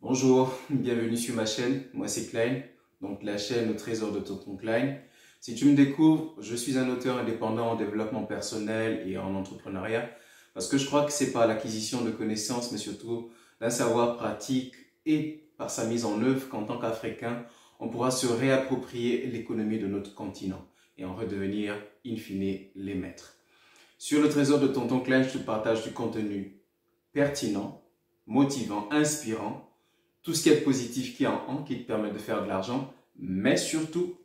Bonjour, bienvenue sur ma chaîne, moi c'est Klein, donc la chaîne au trésor de Tonton Klein. Si tu me découvres, je suis un auteur indépendant en développement personnel et en entrepreneuriat parce que je crois que c'est par l'acquisition de connaissances mais surtout d'un savoir pratique et par sa mise en œuvre qu'en tant qu'Africain, on pourra se réapproprier l'économie de notre continent et en redevenir in fine les maîtres. Sur le trésor de Tonton Klein, je te partage du contenu pertinent, motivant, inspirant, tout ce qui est positif qui te permet de faire de l'argent, mais surtout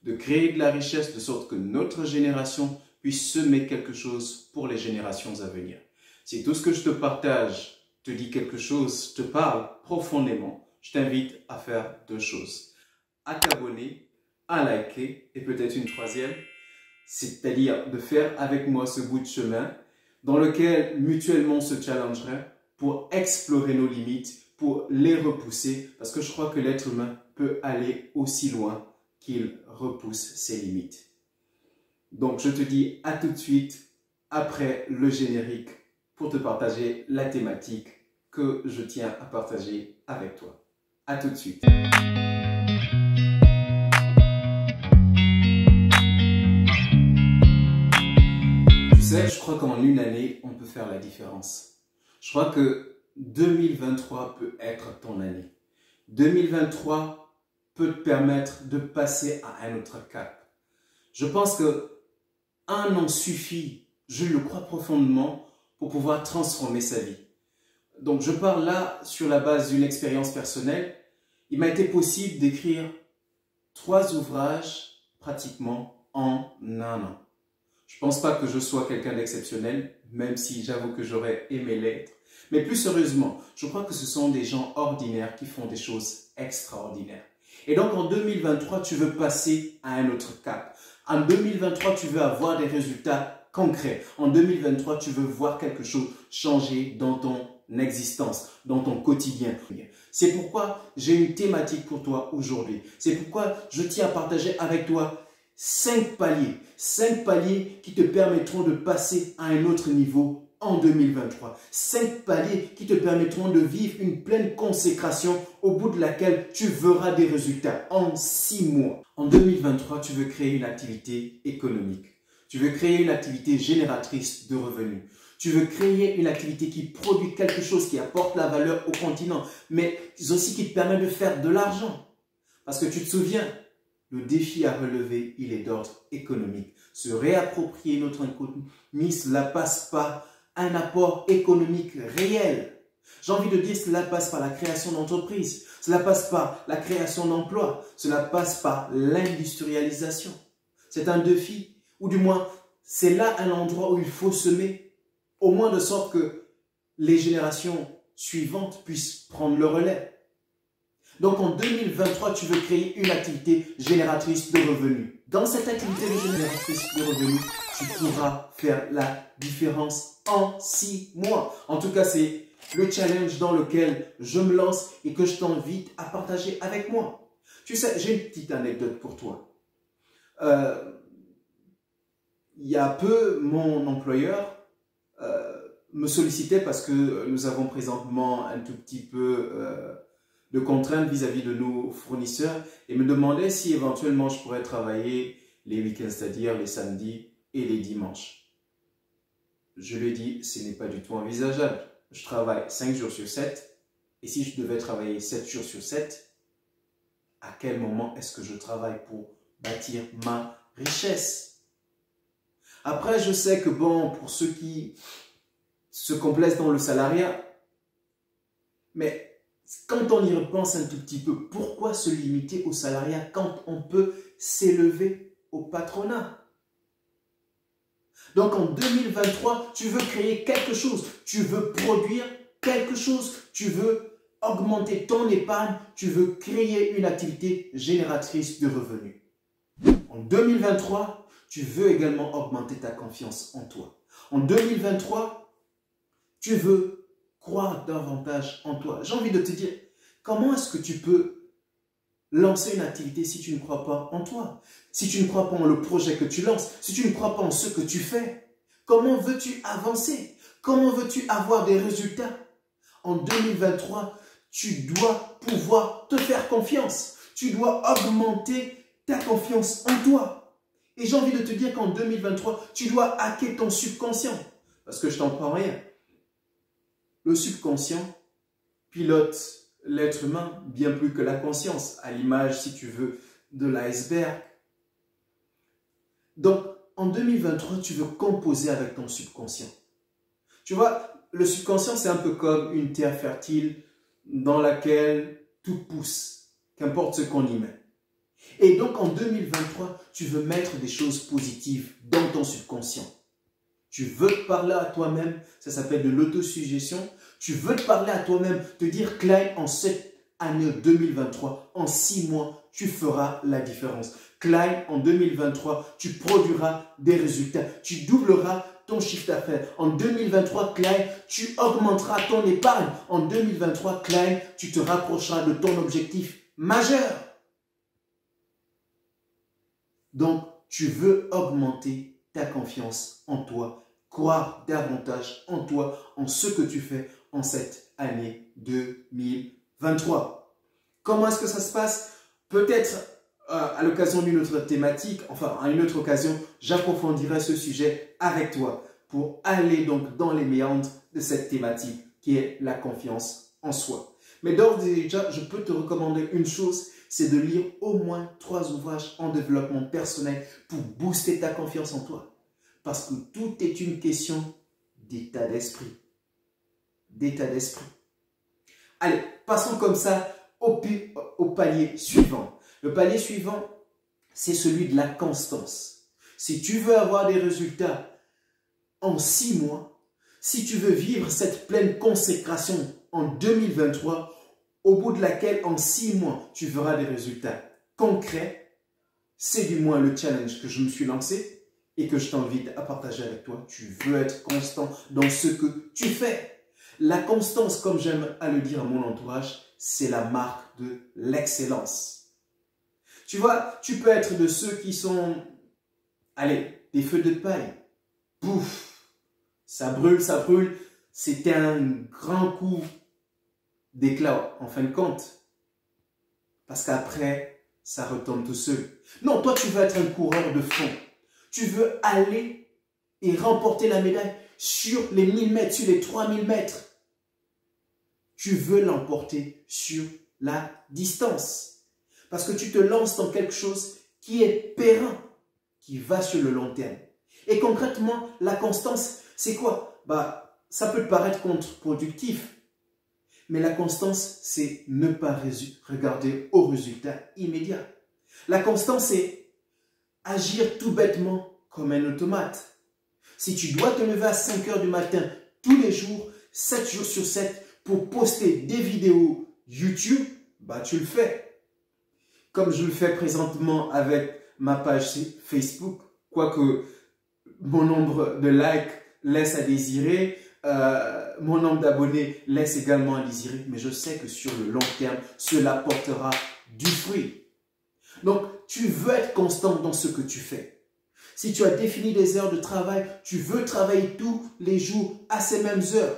de créer de la richesse de sorte que notre génération puisse semer quelque chose pour les générations à venir. Si tout ce que je te partage te dit quelque chose, te parle profondément, je t'invite à faire deux choses. À t'abonner, à liker et peut-être une troisième, c'est-à-dire de faire avec moi ce bout de chemin dans lequel mutuellement on se challengerait pour explorer nos limites, pour les repousser, parce que je crois que l'être humain peut aller aussi loin qu'il repousse ses limites. Donc je te dis à tout de suite après le générique pour te partager la thématique que je tiens à partager avec toi. À tout de suite. Tu sais, je crois qu'en une année, on peut faire la différence. Je crois que 2023 peut être ton année. 2023 peut te permettre de passer à un autre cap. Je pense que un an suffit, je le crois profondément, pour pouvoir transformer sa vie. Donc je parle là sur la base d'une expérience personnelle. Il m'a été possible d'écrire 3 ouvrages pratiquement en un an. Je ne pense pas que je sois quelqu'un d'exceptionnel, même si j'avoue que j'aurais aimé l'être. Mais plus sérieusement, je crois que ce sont des gens ordinaires qui font des choses extraordinaires. Et donc en 2023, tu veux passer à un autre cap. En 2023, tu veux avoir des résultats concrets. En 2023, tu veux voir quelque chose changer dans ton existence, dans ton quotidien. C'est pourquoi j'ai une thématique pour toi aujourd'hui. C'est pourquoi je tiens à partager avec toi 5 paliers. 5 paliers qui te permettront de passer à un autre niveau en 2023. 5 paliers qui te permettront de vivre une pleine consécration au bout de laquelle tu verras des résultats en 6 mois. En 2023, tu veux créer une activité économique. Tu veux créer une activité génératrice de revenus. Tu veux créer une activité qui produit quelque chose qui apporte la valeur au continent, mais aussi qui te permet de faire de l'argent. Parce que tu te souviens, le défi à relever, il est d'ordre économique. Se réapproprier notre économie, cela passe par un apport économique réel. J'ai envie de dire, cela passe par la création d'entreprises, cela passe par la création d'emplois, cela passe par l'industrialisation. C'est un défi, ou du moins, c'est là un endroit où il faut semer, au moins de sorte que les générations suivantes puissent prendre le relais. Donc en 2023, tu veux créer une activité génératrice de revenus. Dans cette activité génératrice de revenus, tu pourras faire la différence en 6 mois. En tout cas, c'est le challenge dans lequel je me lance et que je t'invite à partager avec moi. Tu sais, j'ai une petite anecdote pour toi. Il y a peu, mon employeur me sollicitait parce que nous avons présentement un tout petit peu de contraintes vis-à-vis de nos fournisseurs et me demandait si éventuellement je pourrais travailler les week-ends, c'est-à-dire les samedis et les dimanches. Je lui ai dit, ce n'est pas du tout envisageable. Je travaille 5 jours sur 7 et si je devais travailler 7 jours sur 7, à quel moment est-ce que je travaille pour bâtir ma richesse? Après, je sais que bon, pour ceux qui se complaisent dans le salariat, mais quand on y repense un tout petit peu, pourquoi se limiter au salariat quand on peut s'élever au patronat? Donc en 2023, tu veux créer quelque chose, tu veux produire quelque chose, tu veux augmenter ton épargne, tu veux créer une activité génératrice de revenus. En 2023, tu veux également augmenter ta confiance en toi. En 2023, tu veux croire davantage en toi. J'ai envie de te dire, comment est-ce que tu peux lancer une activité si tu ne crois pas en toi? Si tu ne crois pas en le projet que tu lances, si tu ne crois pas en ce que tu fais, comment veux-tu avancer? Comment veux-tu avoir des résultats? En 2023, tu dois pouvoir te faire confiance. Tu dois augmenter ta confiance en toi. Et j'ai envie de te dire qu'en 2023, tu dois hacker ton subconscient. Parce que je t'en prends rien. Le subconscient pilote l'être humain bien plus que la conscience, à l'image, si tu veux, de l'iceberg. Donc, en 2023, tu veux composer avec ton subconscient. Tu vois, le subconscient, c'est un peu comme une terre fertile dans laquelle tout pousse, qu'importe ce qu'on y met. Et donc, en 2023, tu veux mettre des choses positives dans ton subconscient. Tu veux te parler à toi-même, ça s'appelle de l'autosuggestion. Tu veux te parler à toi-même, te dire, Clyde, en cette année 2023, en 6 mois, tu feras la différence. Clyde, en 2023, tu produiras des résultats. Tu doubleras ton chiffre d'affaires. En 2023, Clyde, tu augmenteras ton épargne. En 2023, Clyde, tu te rapprocheras de ton objectif majeur. Donc, tu veux augmenter ta confiance en toi, croire davantage en toi, en ce que tu fais en cette année 2023. Comment est-ce que ça se passe? Peut-être à l'occasion d'une autre thématique, enfin à une autre occasion, j'approfondirai ce sujet avec toi pour aller donc dans les méandres de cette thématique qui est la confiance en soi. Mais d'ores et déjà, je peux te recommander une chose, c'est de lire au moins 3 ouvrages en développement personnel pour booster ta confiance en toi. Parce que tout est une question d'état d'esprit. D'état d'esprit. Allez, passons comme ça au palier suivant. Le palier suivant, c'est celui de la constance. Si tu veux avoir des résultats en 6 mois, si tu veux vivre cette pleine consécration en 2023, au bout de laquelle, en 6 mois, tu verras des résultats concrets, c'est du moins le challenge que je me suis lancé et que je t'invite à partager avec toi. Tu veux être constant dans ce que tu fais. La constance, comme j'aime à le dire à mon entourage, c'est la marque de l'excellence. Tu vois, tu peux être de ceux qui sont, allez, des feux de paille. Pouf, ça brûle, c'était un grand coup d'éclat en fin de compte. Parce qu'après, ça retombe tout seul. Non, toi, tu veux être un coureur de fond. Tu veux aller et remporter la médaille sur les 1000 mètres, sur les 3000 mètres. Tu veux l'emporter sur la distance. Parce que tu te lances dans quelque chose qui est périn, qui va sur le long terme. Et concrètement, la constance, c'est quoi? Ça peut te paraître contre-productif. Mais la constance, c'est ne pas regarder au résultat immédiat. La constance, c'est agir tout bêtement comme un automate. Si tu dois te lever à 5 heures du matin tous les jours, 7 jours sur 7, pour poster des vidéos YouTube, tu le fais. Comme je le fais présentement avec ma page Facebook, quoique mon nombre de likes laisse à désirer, mon nombre d'abonnés laisse également à désirer, mais je sais que sur le long terme, cela portera du fruit. Donc, tu veux être constant dans ce que tu fais. Si tu as défini des heures de travail, tu veux travailler tous les jours à ces mêmes heures.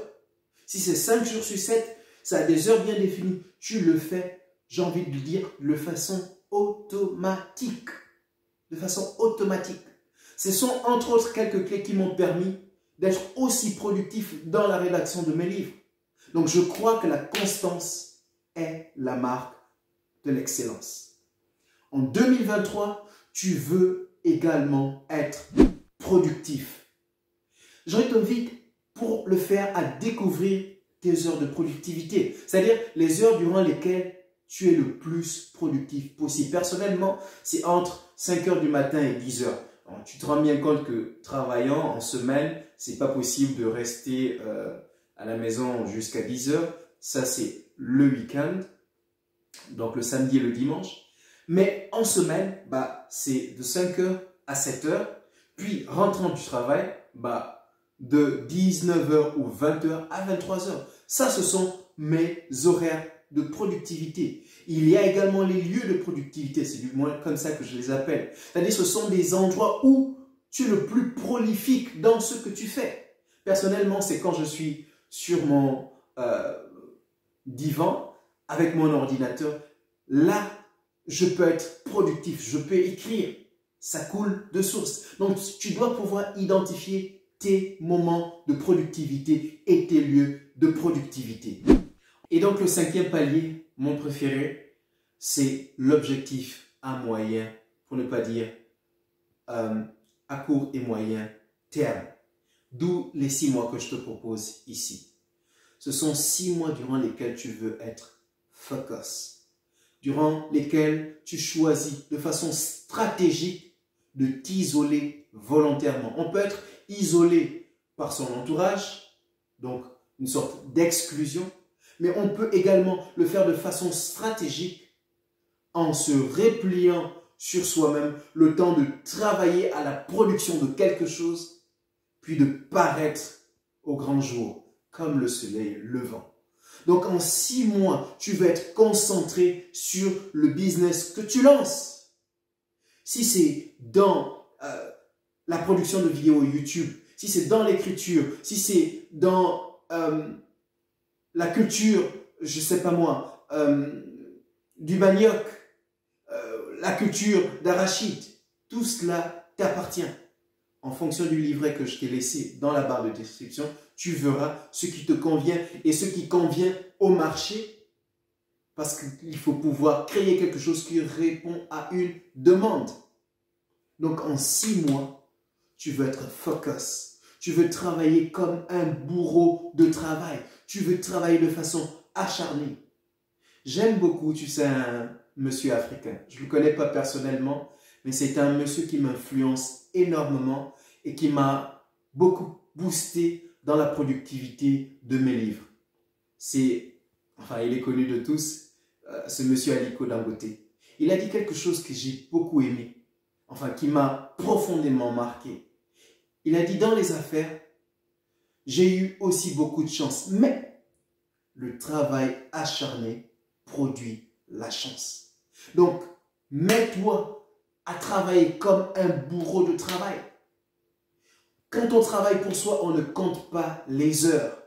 Si c'est 5 jours sur 7, ça a des heures bien définies. Tu le fais, j'ai envie de dire, de façon automatique. De façon automatique. Ce sont entre autres quelques clés qui m'ont permis d'être aussi productif dans la rédaction de mes livres. Donc je crois que la constance est la marque de l'excellence. En 2023, tu veux également être productif. Je t'invite pour le faire à découvrir tes heures de productivité, c'est-à-dire les heures durant lesquelles tu es le plus productif possible. Personnellement, c'est entre 5 heures du matin et 10 heures. Donc, tu te rends bien compte que travaillant en semaine, c'est pas possible de rester à la maison jusqu'à 10 heures. Ça, c'est le week-end, donc le samedi et le dimanche. Mais en semaine, c'est de 5 heures à 7 heures. Puis, rentrant du travail, de 19 heures ou 20 heures à 23 heures. Ça, ce sont mes horaires de productivité. Il y a également les lieux de productivité, c'est du moins comme ça que je les appelle. C'est-à-dire ce sont des endroits où tu es le plus prolifique dans ce que tu fais. Personnellement, c'est quand je suis sur mon divan avec mon ordinateur, là, je peux être productif, je peux écrire. Ça coule de source. Donc, tu dois pouvoir identifier tes moments de productivité et tes lieux de productivité. Et donc, le 5e palier, mon préféré, c'est l'objectif à moyen, pour ne pas dire à court et moyen terme. D'où les 6 mois que je te propose ici. Ce sont 6 mois durant lesquels tu veux être focus, durant lesquels tu choisis de façon stratégique de t'isoler volontairement. On peut être isolé par son entourage, donc une sorte d'exclusion, mais on peut également le faire de façon stratégique en se repliant sur soi-même, le temps de travailler à la production de quelque chose, puis de paraître au grand jour, comme le soleil levant. Donc en 6 mois, tu vas être concentré sur le business que tu lances. Si c'est dans la production de vidéos YouTube, si c'est dans l'écriture, si c'est dans la culture, je sais pas moi, du manioc, la culture d'arachide, tout cela t'appartient. En fonction du livret que je t'ai laissé dans la barre de description, tu verras ce qui te convient et ce qui convient au marché, parce qu'il faut pouvoir créer quelque chose qui répond à une demande. Donc en 6 mois, tu veux être focus. Tu veux travailler comme un bourreau de travail. Tu veux travailler de façon acharnée. J'aime beaucoup, tu sais, un monsieur africain. Je ne le connais pas personnellement, mais c'est un monsieur qui m'influence énormément et qui m'a beaucoup boosté dans la productivité de mes livres. Enfin, il est connu de tous, ce monsieur Aliko Dangote. Il a dit quelque chose que j'ai beaucoup aimé, enfin qui m'a profondément marqué. Il a dit, dans les affaires, j'ai eu aussi beaucoup de chance, mais le travail acharné produit la chance. Donc, mets-toi à travailler comme un bourreau de travail. Quand on travaille pour soi, on ne compte pas les heures.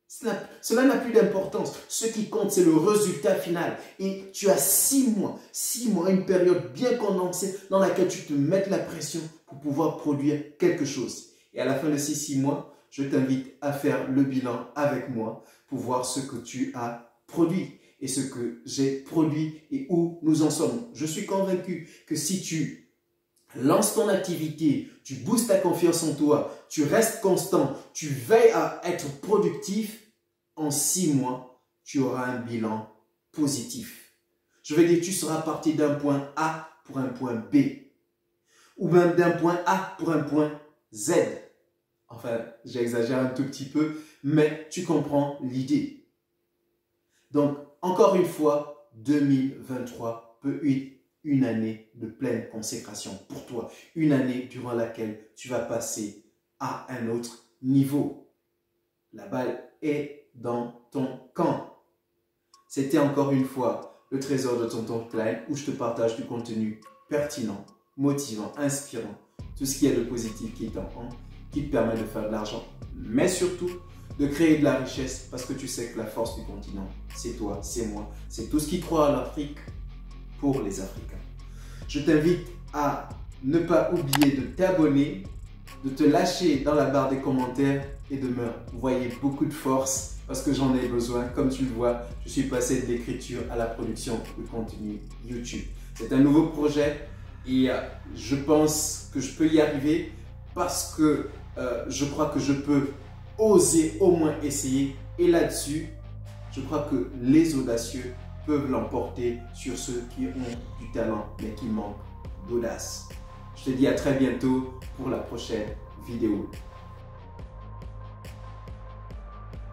Cela n'a plus d'importance. Ce qui compte, c'est le résultat final. Et tu as 6 mois, une période bien condensée dans laquelle tu te mets la pression pour pouvoir produire quelque chose. Et à la fin de ces 6 mois, je t'invite à faire le bilan avec moi pour voir ce que tu as produit et ce que j'ai produit et où nous en sommes. Je suis convaincu que si tu lances ton activité, tu boostes ta confiance en toi, tu restes constant, tu veilles à être productif, en 6 mois, tu auras un bilan positif. Je veux dire, tu seras parti d'un point A pour un point B, ou même d'un point A pour un point Z. Enfin, j'exagère un tout petit peu, mais tu comprends l'idée. Donc, encore une fois, 2023 peut être une année de pleine consécration pour toi. Une année durant laquelle tu vas passer à un autre niveau. La balle est dans ton camp. C'était encore une fois le trésor de Tonton Klein où je te partage du contenu pertinent, motivant, inspirant, tout ce qu'il y a de positif qui t'en qui te permet de faire de l'argent, mais surtout de créer de la richesse parce que tu sais que la force du continent, c'est toi, c'est moi, c'est tout ce qui croit à l'Afrique pour les Africains. Je t'invite à ne pas oublier de t'abonner, de te lâcher dans la barre des commentaires et de me envoyer beaucoup de force parce que j'en ai besoin. Comme tu le vois, je suis passé de l'écriture à la production de contenu YouTube. C'est un nouveau projet et je pense que je peux y arriver parce que je crois que je peux oser au moins essayer. Et là-dessus, je crois que les audacieux peuvent l'emporter sur ceux qui ont du talent mais qui manquent d'audace. Je te dis à très bientôt pour la prochaine vidéo.